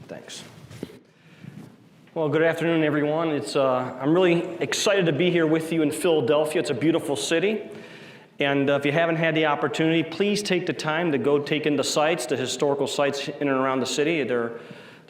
Thanks. Well, good afternoon, everyone. I'm really excited to be here with you in Philadelphia. It's a beautiful city. And if you haven't had the opportunity, please take the time to go take in the sites, the historical sites in and around the city. They're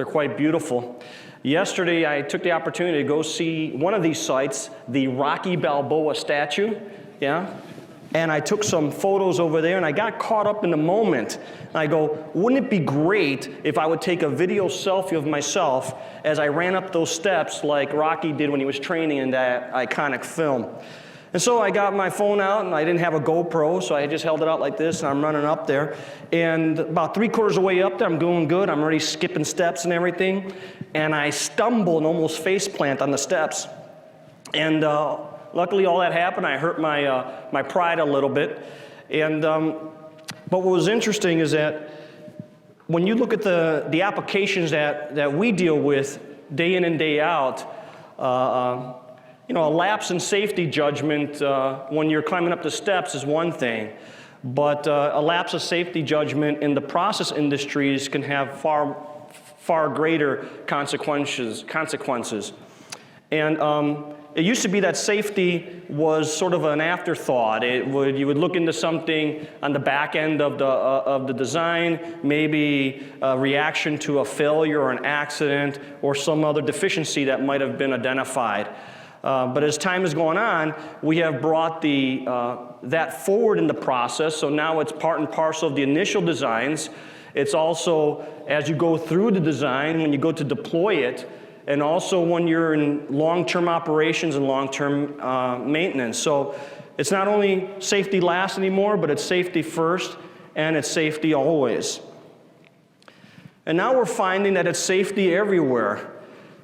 quite beautiful. Yesterday, I took the opportunity to go see one of these sites, the Rocky Balboa statue. Yeah. And I took some photos over there, and I got caught up in the moment. And I go, wouldn't it be great if I would take a video selfie of myself as I ran up those steps like Rocky did when he was training in that iconic film? And so I got my phone out, and I didn't have a GoPro, so I just held it out like this, and I'm running up there. And about 3/4 of the way up there, I'm doing good. I'm already skipping steps and everything. And I stumble and almost face plant on the steps. And luckily, all that happened. I hurt my pride a little bit. And but what was interesting is that when you look at the applications that we deal with day in and day out, a lapse in safety judgment when you're climbing up the steps is one thing, but a lapse of safety judgment in the process industries can have far greater consequences. And it used to be that safety was sort of an afterthought. You would look into something on the back end of the design, maybe a reaction to a failure or an accident or some other deficiency that might have been identified. But as time has gone on, we have brought that forward in the process. So now it's part and parcel of the initial designs. It's also as you go through the design, when you go to deploy it, and also when you're in long-term operations and long-term maintenance. So it's not only safety last anymore, but it's safety first, and it's safety always. And now we're finding that it's safety everywhere.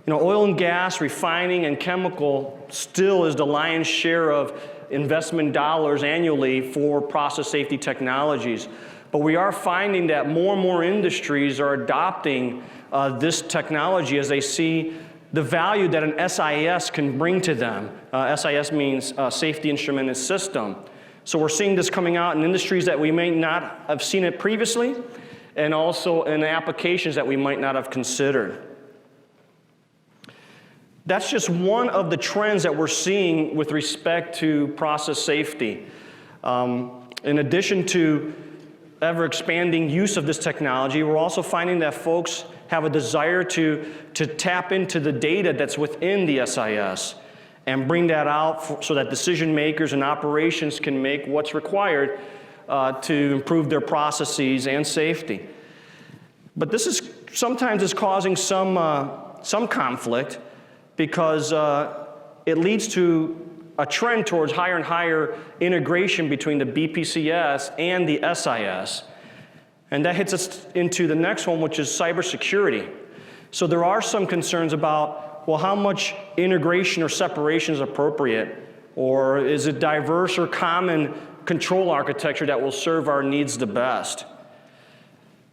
Oil and gas, refining, and chemical still is the lion's share of investment dollars annually for process safety technologies. But we are finding that more and more industries are adopting this technology as they see the value that an SIS can bring to them. SIS means Safety Instrumented System. So we're seeing this coming out in industries that we may not have seen it previously, and also in applications that we might not have considered. That's just one of the trends that we're seeing with respect to process safety. In addition to ever-expanding use of this technology, we're also finding that folks have a desire to tap into the data that's within the SIS and bring that out so that decision makers and operations can make what's required to improve their processes and safety. But this is sometimes causing some conflict, because it leads to a trend towards higher and higher integration between the BPCS and the SIS. And that hits us into the next one, which is cybersecurity. So there are some concerns about, well, how much integration or separation is appropriate? Or is it diverse or common control architecture that will serve our needs the best?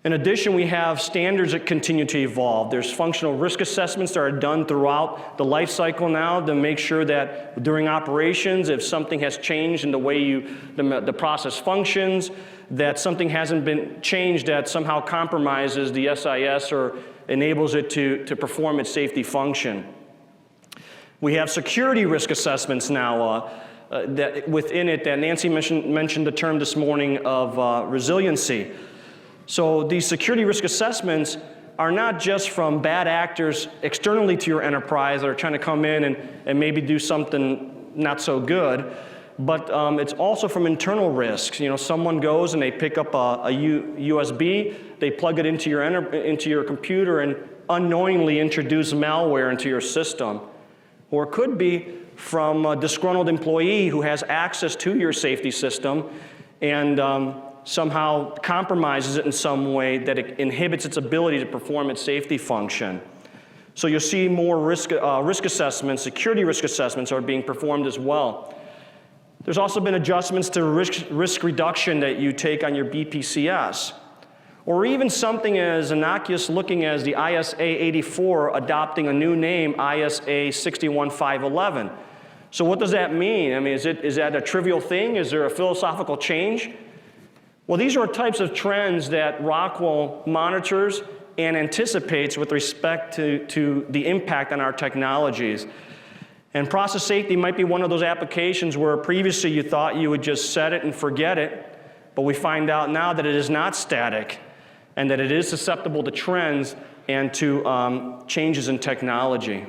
In addition, we have standards that continue to evolve. There's functional risk assessments that are done throughout the life cycle now to make sure that during operations, if something has changed in the way the process functions, that something hasn't been changed that somehow compromises the SIS or enables it to perform its safety function. We have security risk assessments now that within it that Nancy mentioned the term this morning of resiliency. So these security risk assessments are not just from bad actors externally to your enterprise that are trying to come in and maybe do something not so good, but it's also from internal risks. Someone goes and they pick up a USB, they plug it into your computer and unknowingly introduce malware into your system. Or it could be from a disgruntled employee who has access to your safety system and somehow compromises it in some way that it inhibits its ability to perform its safety function. So you'll see more risk assessments, security risk assessments are being performed as well. There's also been adjustments to risk reduction that you take on your BPCS, or even something as innocuous looking as the ISA 84 adopting a new name, ISA 61511. So what does that mean? I mean, is that a trivial thing? Is there a philosophical change? Well, these are types of trends that Rockwell monitors and anticipates with respect to the impact on our technologies. And process safety might be one of those applications where previously you thought you would just set it and forget it, but we find out now that it is not static and that it is susceptible to trends and to changes in technology.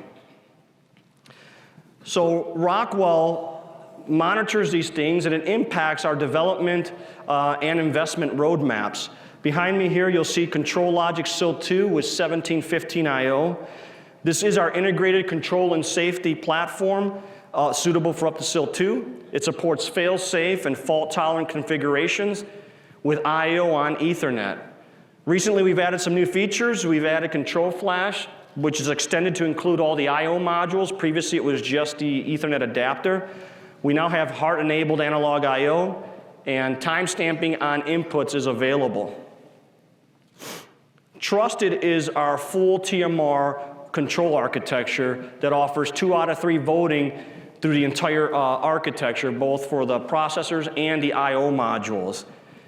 So Rockwell monitors these things and it impacts our development and investment roadmaps. Behind me here you'll see Control Logic SIL2 with 1715 I/O. This is our integrated control and safety platform suitable for up to SIL2. It supports fail-safe and fault-tolerant configurations with I/O on Ethernet. Recently we've added some new features. We've added Control Flash, which is extended to include all the I/O modules. Previously it was just the Ethernet adapter. We now have HART-enabled analog I/O, and timestamping on inputs is available. Trusted is our full TMR control architecture that offers 2 out of 3 voting through the entire architecture, both for the processors and the I/O modules.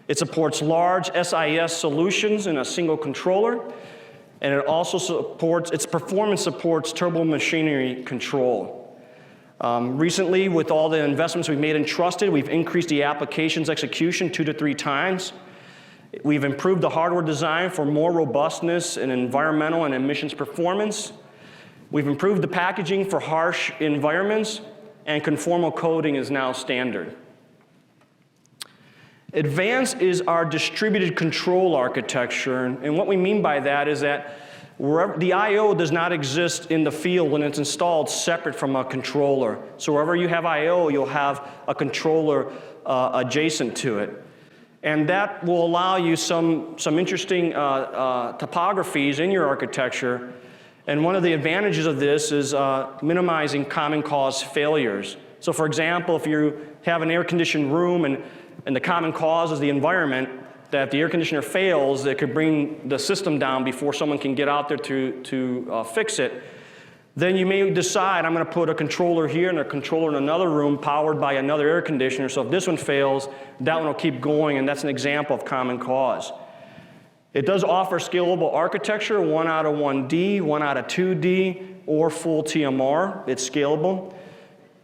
It supports large SIS solutions in a single controller, and it also supports, its performance supports turbo machinery control. Recently, with all the investments we've made in Trusted, we've increased the application's execution 2 to 3 times. We've improved the hardware design for more robustness in environmental and emissions performance. We've improved the packaging for harsh environments, and conformal coding is now standard. Advanced is our distributed control architecture, and what we mean by that is that wherever the I/O does not exist in the field when it's installed separate from a controller. So wherever you have I/O, you'll have a controller adjacent to it. And that will allow you some interesting topographies in your architecture. And one of the advantages of this is minimizing common cause failures. So for example, if you have an air-conditioned room and the common cause is the environment, that the air conditioner fails, it could bring the system down before someone can get out there to fix it. Then you may decide, I'm going to put a controller here and a controller in another room powered by another air conditioner. So if this one fails, that one will keep going, and that's an example of common cause. It does offer scalable architecture, 1 out of 1D, 1 out of 2D, or full TMR. It's scalable.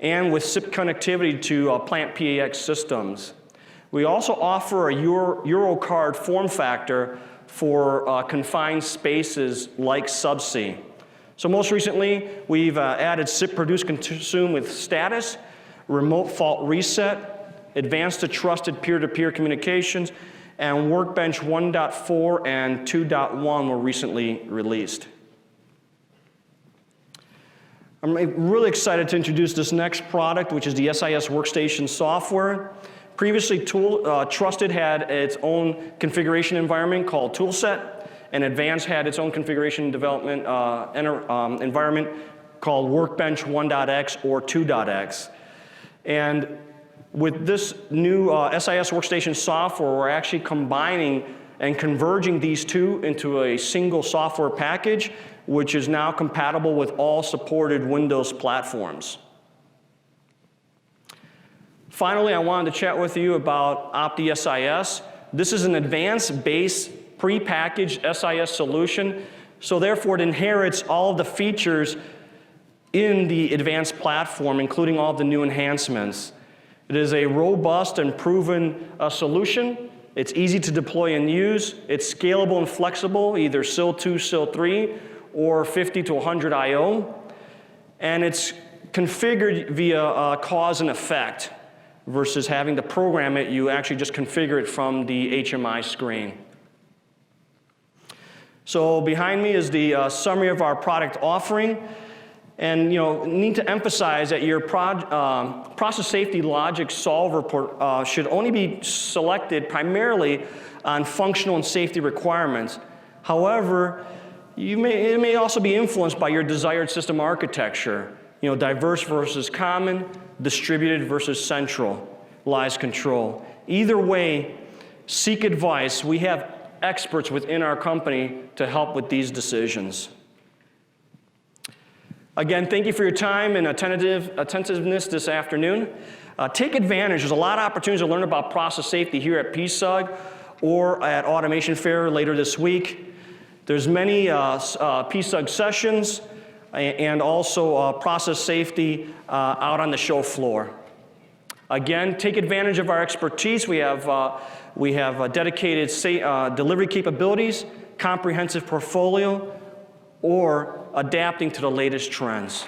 And with SIP connectivity to plant PAX systems. We also offer a Eurocard form factor for confined spaces like subsea. So most recently, we've added SIP produce consume with status, remote fault reset, advanced to trusted peer-to-peer communications, and Workbench 1.4 and 2.1 were recently released. I'm really excited to introduce this next product, which is the SIS workstation software. Previously, Trusted had its own configuration environment called Toolset, and Advanced had its own configuration development environment called Workbench 1.x or 2.x. And with this new SIS workstation software, we're actually combining and converging these two into a single software package, which is now compatible with all supported Windows platforms. Finally, I wanted to chat with you about Opti SIS. This is an advanced base pre-packaged SIS solution, so therefore it inherits all of the features in the advanced platform, including all of the new enhancements. It is a robust and proven solution. It's easy to deploy and use. It's scalable and flexible, either SIL2, SIL3, or 50 to 100 I/O. And it's configured via cause and effect versus having to program it. You actually just configure it from the HMI screen. So behind me is the summary of our product offering. And need to emphasize that your process safety logic solver should only be selected primarily on functional and safety requirements. However, it may also be influenced by your desired system architecture. Diverse versus common, distributed versus centralized control. Either way, seek advice. We have experts within our company to help with these decisions. Again, thank you for your time and attentiveness this afternoon. Take advantage. There's a lot of opportunities to learn about process safety here at PSUG or at Automation Fair later this week. There's many PSUG sessions and also process safety out on the show floor. Again, take advantage of our expertise. We have dedicated delivery capabilities, comprehensive portfolio, or adapting to the latest trends.